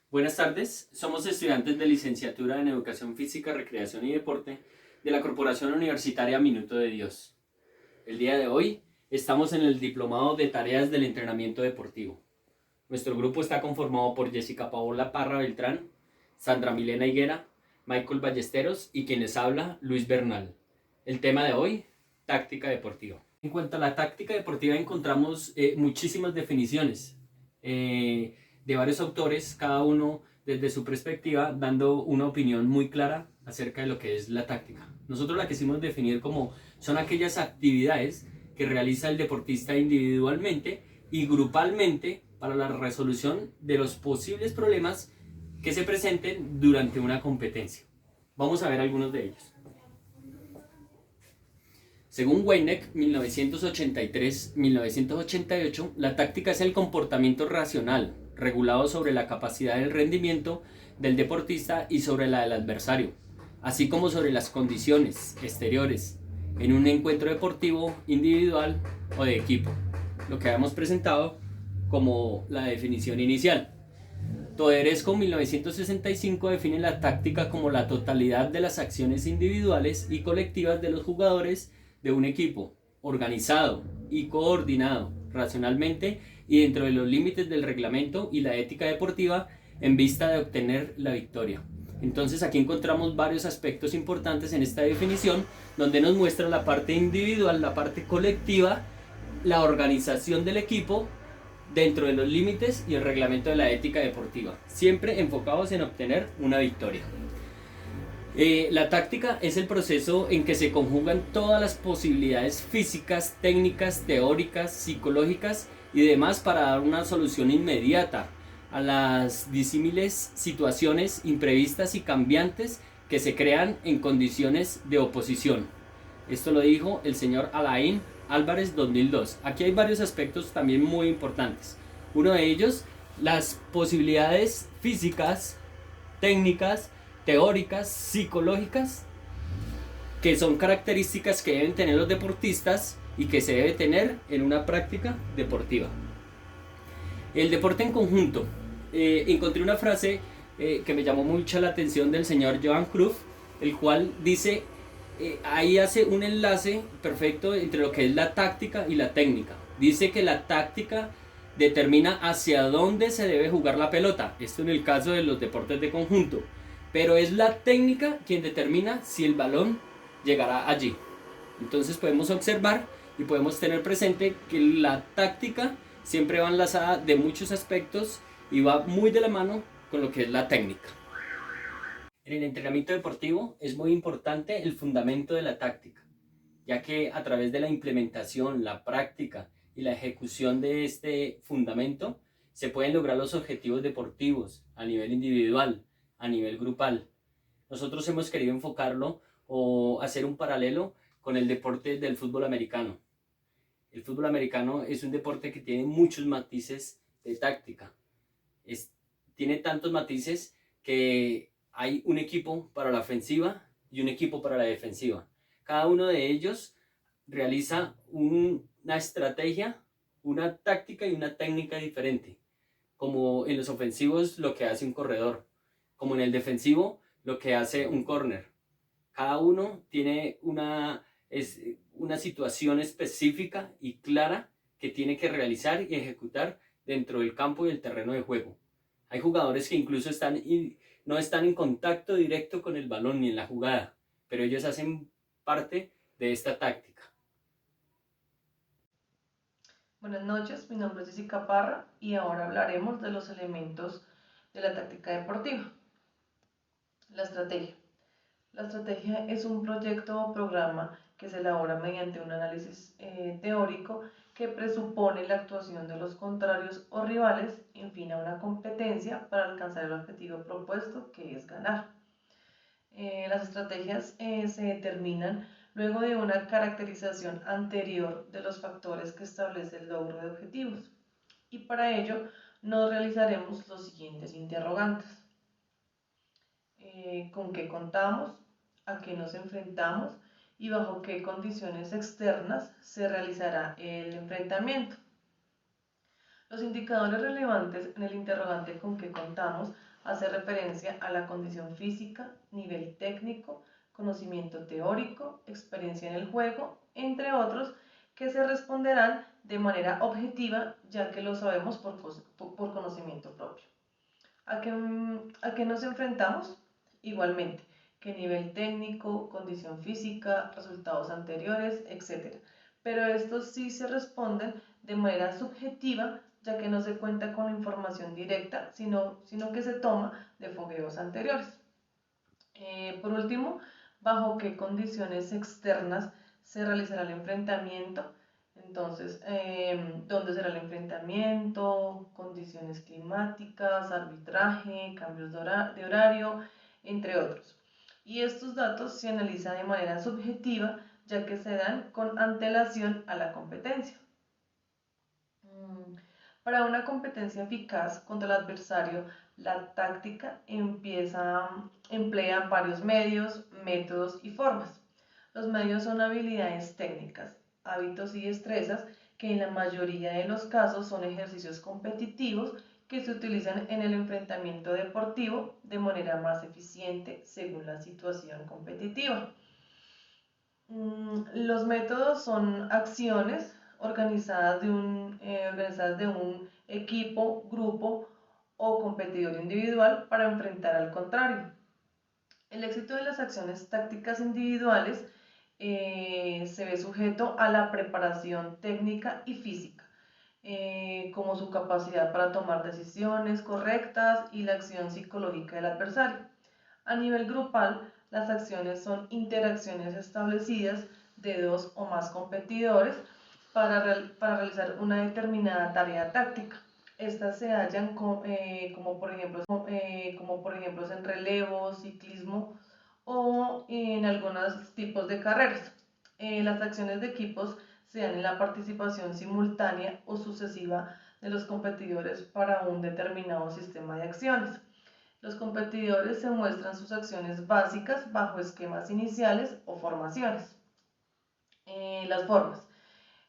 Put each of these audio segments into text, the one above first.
Buenas tardes, somos estudiantes de licenciatura en Educación Física, Recreación y Deporte de la Corporación Universitaria Minuto de Dios. El día de hoy estamos en el Diplomado de Tareas del Entrenamiento Deportivo. Nuestro grupo está conformado por Jessica Paola Parra Beltrán, Sandra Milena Higuera, Michael Ballesteros y quien les habla, Luis Bernal. El tema de hoy, táctica deportiva. En cuanto a la táctica deportiva encontramos muchísimas definiciones de varios autores, cada uno desde su perspectiva, dando una opinión muy clara acerca de lo que es la táctica. Nosotros la quisimos definir como son aquellas actividades que realiza el deportista individualmente y grupalmente para la resolución de los posibles problemas que se presenten durante una competencia. Vamos a ver algunos de ellos. Según Weineck, 1983-1988, la táctica es el comportamiento racional, regulado sobre la capacidad del rendimiento del deportista y sobre la del adversario, así como sobre las condiciones exteriores en un encuentro deportivo, individual o de equipo, lo que habíamos presentado como la definición inicial. Toderesco 1965 define la táctica como la totalidad de las acciones individuales y colectivas de los jugadores de un equipo, organizado y coordinado racionalmente y dentro de los límites del reglamento y la ética deportiva en vista de obtener la victoria. Entonces aquí encontramos varios aspectos importantes en esta definición donde nos muestra la parte individual, la parte colectiva, la organización del equipo dentro de los límites y el reglamento de la ética deportiva, siempre enfocados en obtener una victoria. La táctica es el proceso en que se conjugan todas las posibilidades físicas, técnicas, teóricas, psicológicas y demás para dar una solución inmediata a las disímiles situaciones imprevistas y cambiantes que se crean en condiciones de oposición. Esto lo dijo el señor Alain Álvarez 2002. Aquí hay varios aspectos también muy importantes. Uno de ellos, las posibilidades físicas, técnicas, teóricas, psicológicas, que son características que deben tener los deportistas y que se debe tener en una práctica deportiva. El deporte en conjunto. Encontré una frase que me llamó mucho la atención del señor Johan Cruyff, el cual dice, ahí hace un enlace perfecto entre lo que es la táctica y la técnica. Dice que la táctica determina hacia dónde se debe jugar la pelota, esto en el caso de los deportes de conjunto, pero es la técnica quien determina si el balón llegará allí. Entonces podemos observar y podemos tener presente que la táctica siempre va enlazada de muchos aspectos y va muy de la mano con lo que es la técnica. En el entrenamiento deportivo es muy importante el fundamento de la táctica, ya que a través de la implementación, la práctica y la ejecución de este fundamento se pueden lograr los objetivos deportivos a nivel individual, a nivel grupal. Nosotros hemos querido enfocarlo o hacer un paralelo con el deporte del fútbol americano. El fútbol americano es un deporte que tiene muchos matices de táctica. Tiene tantos matices que hay un equipo para la ofensiva y un equipo para la defensiva. Cada uno de ellos realiza una estrategia, una táctica y una técnica diferente. Como en los ofensivos lo que hace un corredor, como en el defensivo lo que hace un corner. Cada uno tiene una situación específica y clara que tiene que realizar y ejecutar dentro del campo y el terreno de juego. Hay jugadores que incluso no están en contacto directo con el balón ni en la jugada, pero ellos hacen parte de esta táctica. Buenas noches, mi nombre es Jessica Parra y ahora hablaremos de los elementos de la táctica deportiva. La estrategia. La estrategia es un proyecto o programa que se elabora mediante un análisis teórico que presupone la actuación de los contrarios o rivales en fin a una competencia para alcanzar el objetivo propuesto, que es ganar. Las estrategias se determinan luego de una caracterización anterior de los factores que establece el logro de objetivos. Y para ello nos realizaremos los siguientes interrogantes. ¿Con qué contamos? ¿A qué nos enfrentamos? ¿Y bajo qué condiciones externas se realizará el enfrentamiento? Los indicadores relevantes en el interrogante con qué contamos hace referencia a la condición física, nivel técnico, conocimiento teórico, experiencia en el juego, entre otros, que se responderán de manera objetiva, ya que lo sabemos por conocimiento propio. ¿A qué nos enfrentamos? Igualmente, qué nivel técnico, condición física, resultados anteriores, etc. Pero estos sí se responden de manera subjetiva, ya que no se cuenta con la información directa, sino que se toma de fogueos anteriores. Por último, ¿bajo qué condiciones externas se realizará el enfrentamiento? Entonces, ¿dónde será el enfrentamiento? Condiciones climáticas, arbitraje, cambios de horario, entre otros. Y estos datos se analizan de manera subjetiva, ya que se dan con antelación a la competencia. Para una competencia eficaz contra el adversario, la táctica emplea varios medios, métodos y formas. Los medios son habilidades técnicas, hábitos y destrezas que en la mayoría de los casos son ejercicios competitivos que se utilizan en el enfrentamiento deportivo de manera más eficiente según la situación competitiva. Los métodos son acciones organizadas de un equipo, grupo o competidor individual para enfrentar al contrario. El éxito de las acciones tácticas individuales se ve sujeto a la preparación técnica y física, como su capacidad para tomar decisiones correctas y la acción psicológica del adversario. A nivel grupal, las acciones son interacciones establecidas de dos o más competidores para realizar una determinada tarea táctica. Estas se hallan como por ejemplo en relevo, ciclismo o en algunos tipos de carreras. Las acciones de equipos se dan en la participación simultánea o sucesiva de los competidores para un determinado sistema de acciones. Los competidores se muestran sus acciones básicas bajo esquemas iniciales o formaciones. Las formas.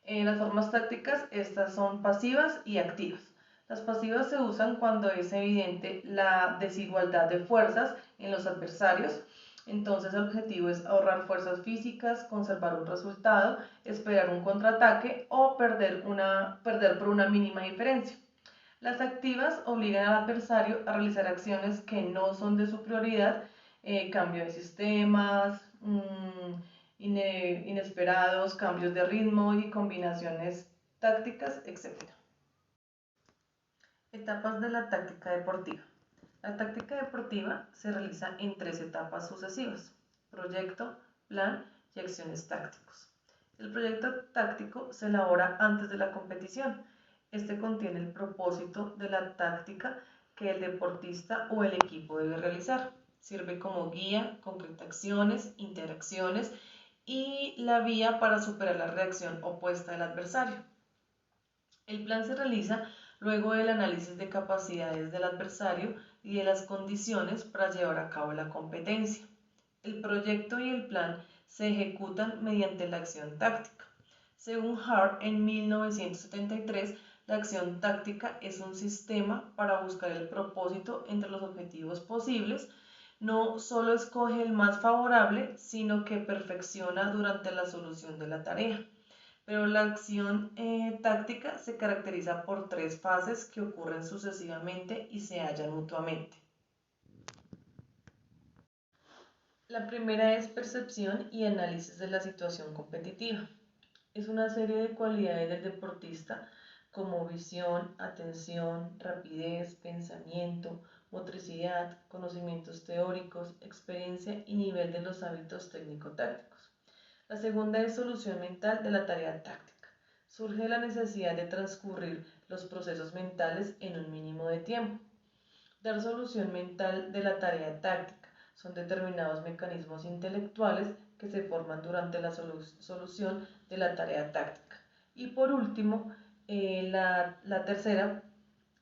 Las formas tácticas, estas son pasivas y activas. Las pasivas se usan cuando es evidente la desigualdad de fuerzas en los adversarios. Entonces el objetivo es ahorrar fuerzas físicas, conservar un resultado, esperar un contraataque o perder por una mínima diferencia. Las activas obligan al adversario a realizar acciones que no son de su prioridad, cambio de sistemas, inesperados, cambios de ritmo y combinaciones tácticas, etc. Etapas de la táctica deportiva. La táctica deportiva se realiza en 3 etapas sucesivas: proyecto, plan y acciones tácticos. El proyecto táctico se elabora antes de la competición. Este contiene el propósito de la táctica que el deportista o el equipo debe realizar. Sirve como guía, concreta acciones, interacciones y la vía para superar la reacción opuesta del adversario. El plan se realiza luego del análisis de capacidades del adversario y de las condiciones para llevar a cabo la competencia. El proyecto y el plan se ejecutan mediante la acción táctica. Según Hart, en 1973, la acción táctica es un sistema para buscar el propósito entre los objetivos posibles. No solo escoge el más favorable, sino que perfecciona durante la solución de la tarea. Pero la acción táctica se caracteriza por 3 fases que ocurren sucesivamente y se hallan mutuamente. La primera es percepción y análisis de la situación competitiva. Es una serie de cualidades del deportista como visión, atención, rapidez, pensamiento, motricidad, conocimientos teóricos, experiencia y nivel de los hábitos técnico-tácticos. La segunda es solución mental de la tarea táctica. Surge la necesidad de transcurrir los procesos mentales en un mínimo de tiempo. Dar solución mental de la tarea táctica son determinados mecanismos intelectuales que se forman durante la solución de la tarea táctica. Y por último, la tercera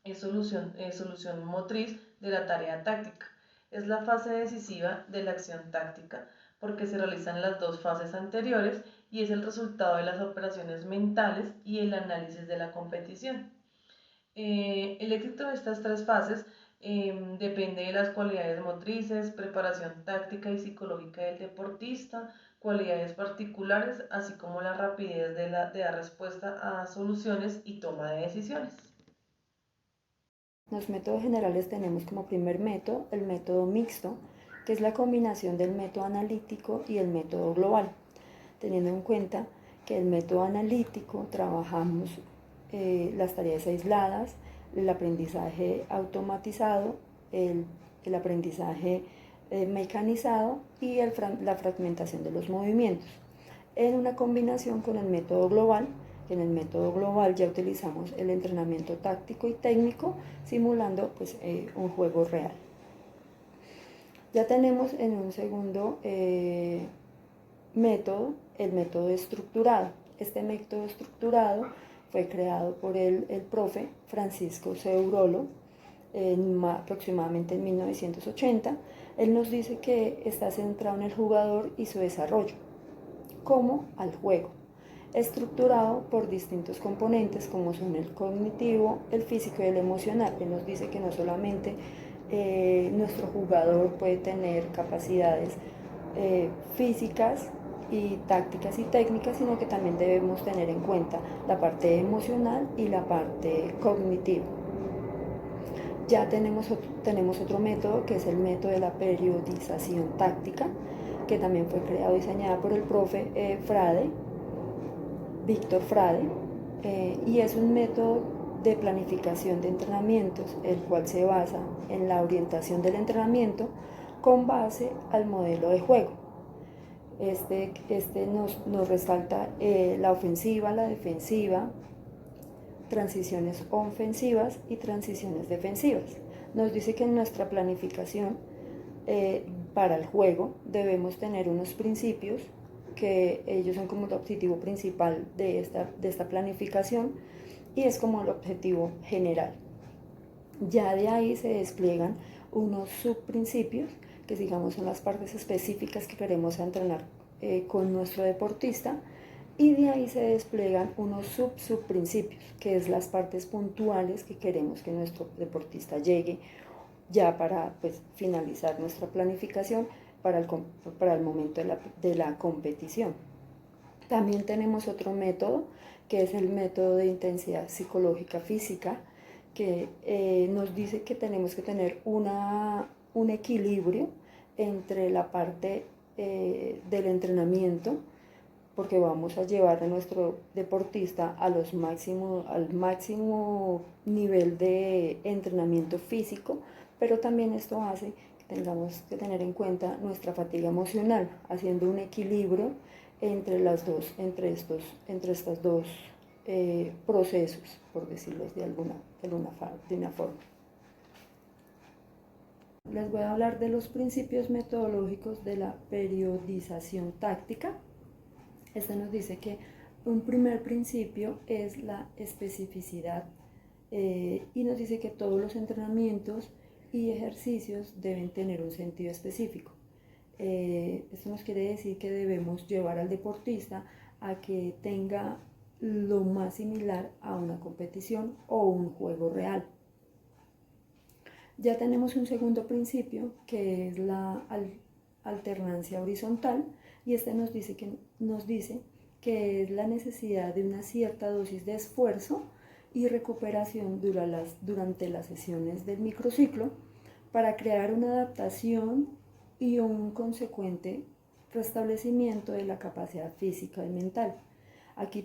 es solución motriz de la tarea táctica. Es la fase decisiva de la acción táctica porque se realizan las 2 fases anteriores y es el resultado de las operaciones mentales y el análisis de la competición. El éxito de estas 3 fases Depende de las cualidades motrices, preparación táctica y psicológica del deportista, cualidades particulares, así como la rapidez de dar respuesta a soluciones y toma de decisiones. Los métodos generales tenemos como primer método el método mixto, que es la combinación del método analítico y el método global, teniendo en cuenta que el método analítico trabajamos las tareas aisladas, el aprendizaje automatizado, el aprendizaje mecanizado y la fragmentación de los movimientos. En una combinación con el método global, en el método global ya utilizamos el entrenamiento táctico y técnico simulando pues, un juego real. Ya tenemos en un segundo método, el método estructurado. Este método estructurado fue creado por el profe Francisco Ceurolo aproximadamente en 1980. Él nos dice que está centrado en el jugador y su desarrollo, como al juego, estructurado por distintos componentes como son el cognitivo, el físico y el emocional. Él nos dice que no solamente nuestro jugador puede tener capacidades físicas y tácticas y técnicas, sino que también debemos tener en cuenta la parte emocional y la parte cognitiva. Ya tenemos otro método que es el método de la periodización táctica, que también fue creado y diseñado por el profe Frade, Víctor Frade, y es un método de planificación de entrenamientos, el cual se basa en la orientación del entrenamiento con base al modelo de juego. Este nos resalta la ofensiva, la defensiva, transiciones ofensivas y transiciones defensivas. Nos dice que en nuestra planificación para el juego debemos tener unos principios que ellos son como el objetivo principal de esta planificación y es como el objetivo general. Ya de ahí se despliegan unos subprincipios que digamos son las partes específicas que queremos entrenar con nuestro deportista, y de ahí se despliegan unos subprincipios, que es las partes puntuales que queremos que nuestro deportista llegue ya para pues, finalizar nuestra planificación para el momento de la competición. También tenemos otro método, que es el método de intensidad psicológica física, que nos dice que tenemos que tener un equilibrio entre la parte del entrenamiento, porque vamos a llevar a nuestro deportista al máximo nivel de entrenamiento físico, pero también esto hace que tengamos que tener en cuenta nuestra fatiga emocional, haciendo un equilibrio entre estos dos procesos, por decirlo de una forma. Les voy a hablar de los principios metodológicos de la periodización táctica. Este nos dice que un primer principio es la especificidad y nos dice que todos los entrenamientos y ejercicios deben tener un sentido específico. Esto nos quiere decir que debemos llevar al deportista a que tenga lo más similar a una competición o un juego real. Ya tenemos un segundo principio que es la alternancia horizontal, y este nos dice que es la necesidad de una cierta dosis de esfuerzo y recuperación durante las sesiones del microciclo para crear una adaptación y un consecuente restablecimiento de la capacidad física y mental. Aquí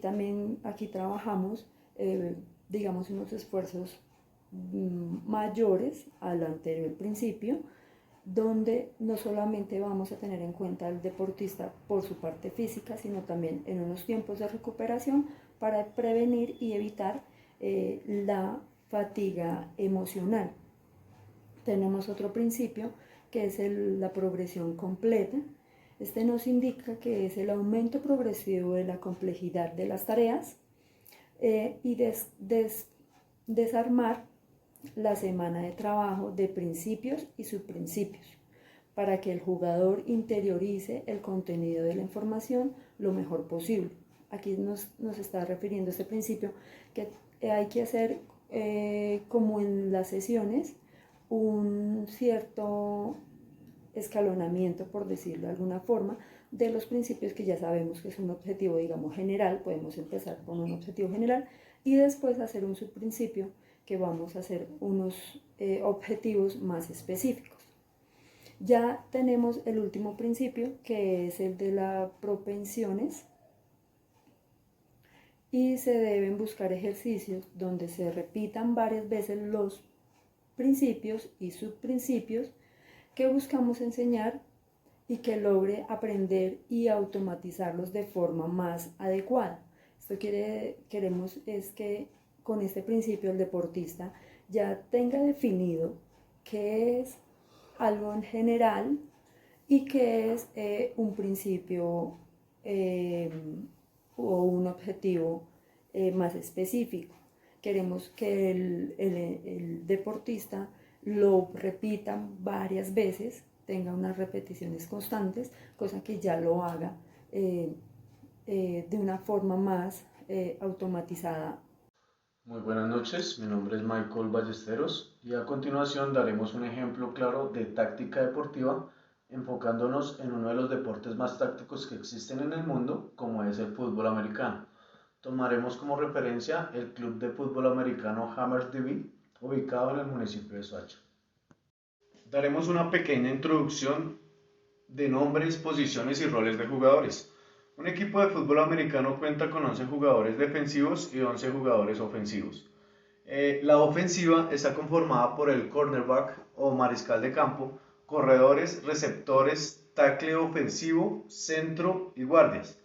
trabajamos, digamos, unos esfuerzos mayores al anterior principio, donde no solamente vamos a tener en cuenta al deportista por su parte física, sino también en unos tiempos de recuperación para prevenir y evitar la fatiga emocional. Tenemos otro principio que es la progresión completa. Este nos indica que es el aumento progresivo de la complejidad de las tareas y desarmar la semana de trabajo de principios y subprincipios para que el jugador interiorice el contenido de la información lo mejor posible. Aquí nos está refiriendo a este principio que hay que hacer como en las sesiones un cierto escalonamiento, por decirlo de alguna forma, de los principios que ya sabemos que es un objetivo, digamos, general. Podemos empezar con un objetivo general y después hacer un subprincipio que vamos a hacer unos objetivos más específicos. Ya tenemos el último principio, que es el de las propensiones, y se deben buscar ejercicios donde se repitan varias veces los principios y subprincipios que buscamos enseñar y que logre aprender y automatizarlos de forma más adecuada. Esto queremos es que con este principio el deportista ya tenga definido qué es algo en general y qué es un principio o un objetivo más específico. Queremos que el deportista lo repita varias veces, tenga unas repeticiones constantes, cosa que ya lo haga de una forma más automatizada. Muy buenas noches, mi nombre es Michael Ballesteros y a continuación daremos un ejemplo claro de táctica deportiva enfocándonos en uno de los deportes más tácticos que existen en el mundo, como es el fútbol americano. Tomaremos como referencia el club de fútbol americano Hammersmith, ubicado en el municipio de Soacha. Daremos una pequeña introducción de nombres, posiciones y roles de jugadores. Un equipo de fútbol americano cuenta con 11 jugadores defensivos y 11 jugadores ofensivos. La ofensiva está conformada por el cornerback o mariscal de campo, corredores, receptores, tackle ofensivo, centro y guardias.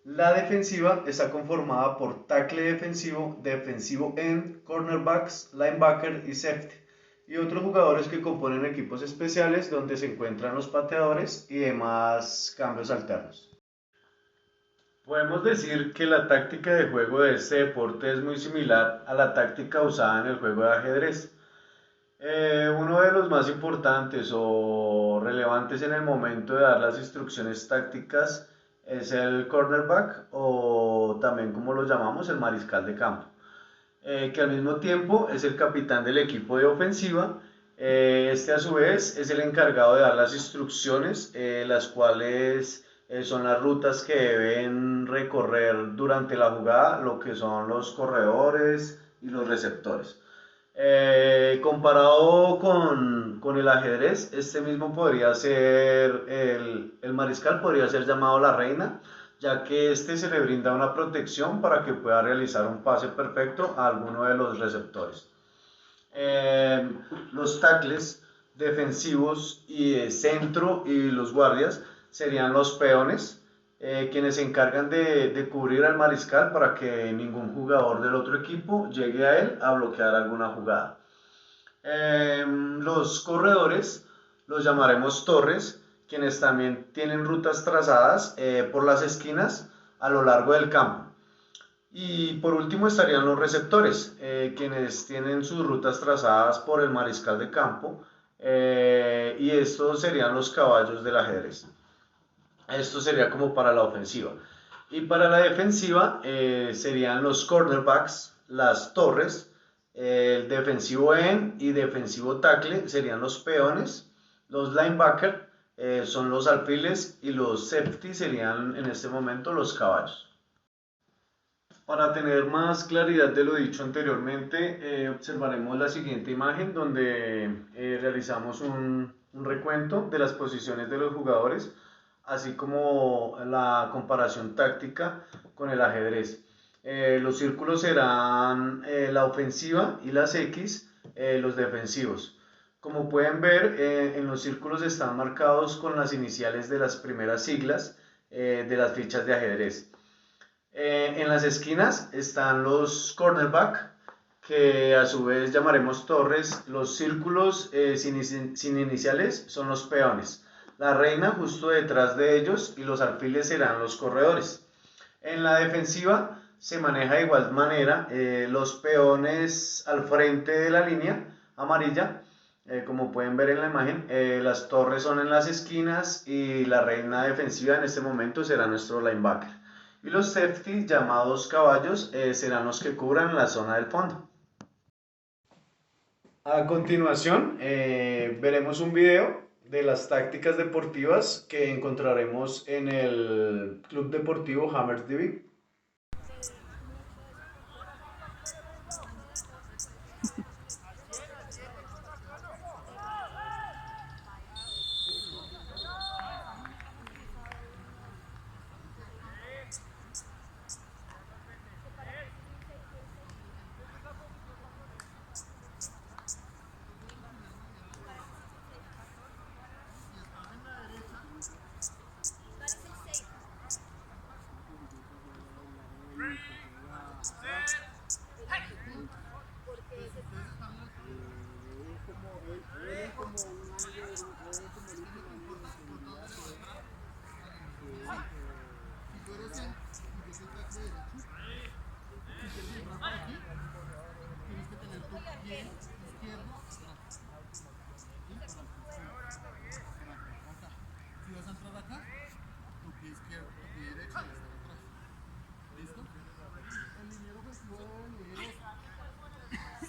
La defensiva está conformada por tackle defensivo, defensivo end, cornerbacks, linebacker y safety, y otros jugadores que componen equipos especiales donde se encuentran los pateadores y demás cambios alternos. Podemos decir que la táctica de juego de este deporte es muy similar a la táctica usada en el juego de ajedrez. Uno de los más importantes o relevantes en el momento de dar las instrucciones tácticas es el cornerback, o también como lo llamamos, el mariscal de campo, que al mismo tiempo es el capitán del equipo de ofensiva. Este a su vez es el encargado de dar las instrucciones, las cuales son las rutas que deben recorrer durante la jugada, lo que son los corredores y los receptores. Comparado con el ajedrez, este mismo podría ser, el mariscal podría ser llamado la reina, ya que este se le brinda una protección para que pueda realizar un pase perfecto a alguno de los receptores. Los tackles defensivos y de centro y los guardias serían los peones, quienes se encargan de cubrir al mariscal para que ningún jugador del otro equipo llegue a él a bloquear alguna jugada. Los corredores los llamaremos torres, quienes también tienen rutas trazadas por las esquinas a lo largo del campo. Y por último estarían los receptores, quienes tienen sus rutas trazadas por el mariscal de campo, y estos serían los caballos del ajedrez. Esto sería como para la ofensiva. Y para la defensiva serían los cornerbacks, las torres, el defensivo end y defensivo tackle serían los peones, los linebackers son los alfiles y los safety serían en este momento los caballos. Para tener más claridad de lo dicho anteriormente, observaremos la siguiente imagen donde realizamos un recuento de las posiciones de los jugadores, así como la comparación táctica con el ajedrez. Los círculos serán la ofensiva y las X, los defensivos. Como pueden ver, en los círculos están marcados con las iniciales de las primeras siglas de las fichas de ajedrez. En las esquinas están los cornerback, que a su vez llamaremos torres. Los círculos sin iniciales son los peones. La reina justo detrás de ellos y los alfiles serán los corredores. En la defensiva se maneja de igual manera, los peones al frente de la línea amarilla, como pueden ver en la imagen, las torres son en las esquinas y la reina defensiva en este momento será nuestro linebacker. Y los safety, llamados caballos, serán los que cubran la zona del fondo. A continuación, veremos un video de las tácticas deportivas que encontraremos en el Club Deportivo HammersDB.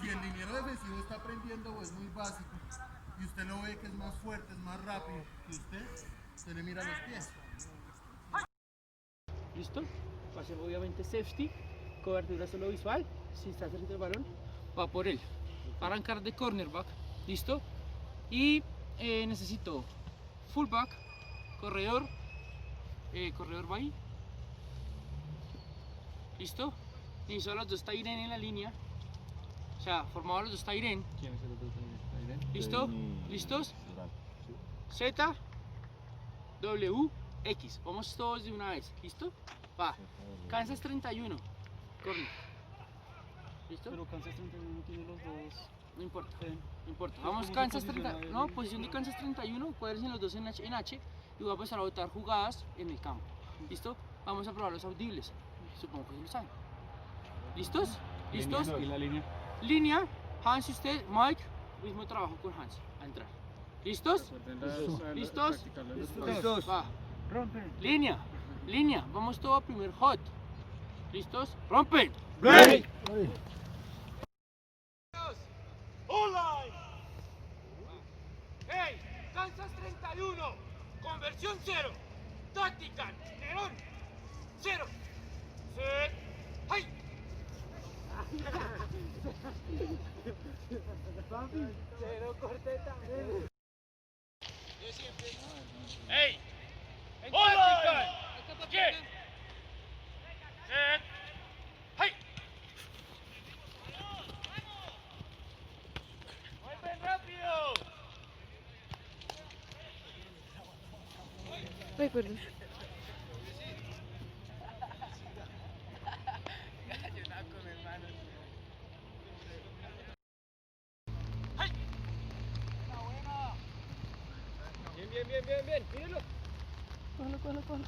Si el liniero defensivo está aprendiendo o es muy básico y usted lo ve que es más fuerte, es más rápido que usted le mira los pies. ¿Listo? Va a ser obviamente safety, cobertura solo visual. Si está cerca del balón, va por él. Va a arrancar de cornerback, ¿listo? Y necesito fullback, corredor, corredor va ahí. ¿Listo? Necesito a los dos tight end en la línea. O sea, formados los dos tight end. ¿Quién es el otro tight end? ¿Listo? ¿Listos? Z, W, X. Vamos todos de una vez. ¿Listo? Va. Kansas 31. Corner. ¿Listo? Pero Kansas 31 tiene los dos. No importa. Sí. No importa. ¿Cómo Vamos se Kansas posiciona 30. él? No, posición de Kansas 31. Cuádrense los dos en H. Y voy a empezar a botar jugadas en el campo. ¿Listo? Vamos a probar los audibles. Supongo que sí lo saben. ¿Listos? ¿Listos? ¿Y la línea? Línea. Hans y usted, Mike. Mismo trabajo con Hans. A entrar. ¿Listos? ¿Listos? Listos. Va. Rompen. Línea. Línea. Vamos todo a primer hot. ¿Listos? ¡Rompen! Ready. ¡Online! ¡Hey! Kansas 31. Conversión 0. Táctica. Nerón. 0. ¡Set! ¡Hey! Cero corteta. ¡Hey! En táctica. ¡Get! ¡Set! ¡Hey! ¡Vuelven rápido! Ay, perdón. Bien, bien, bien, bien, bien, mírenlo. Cógelo, cógelo, cógelo.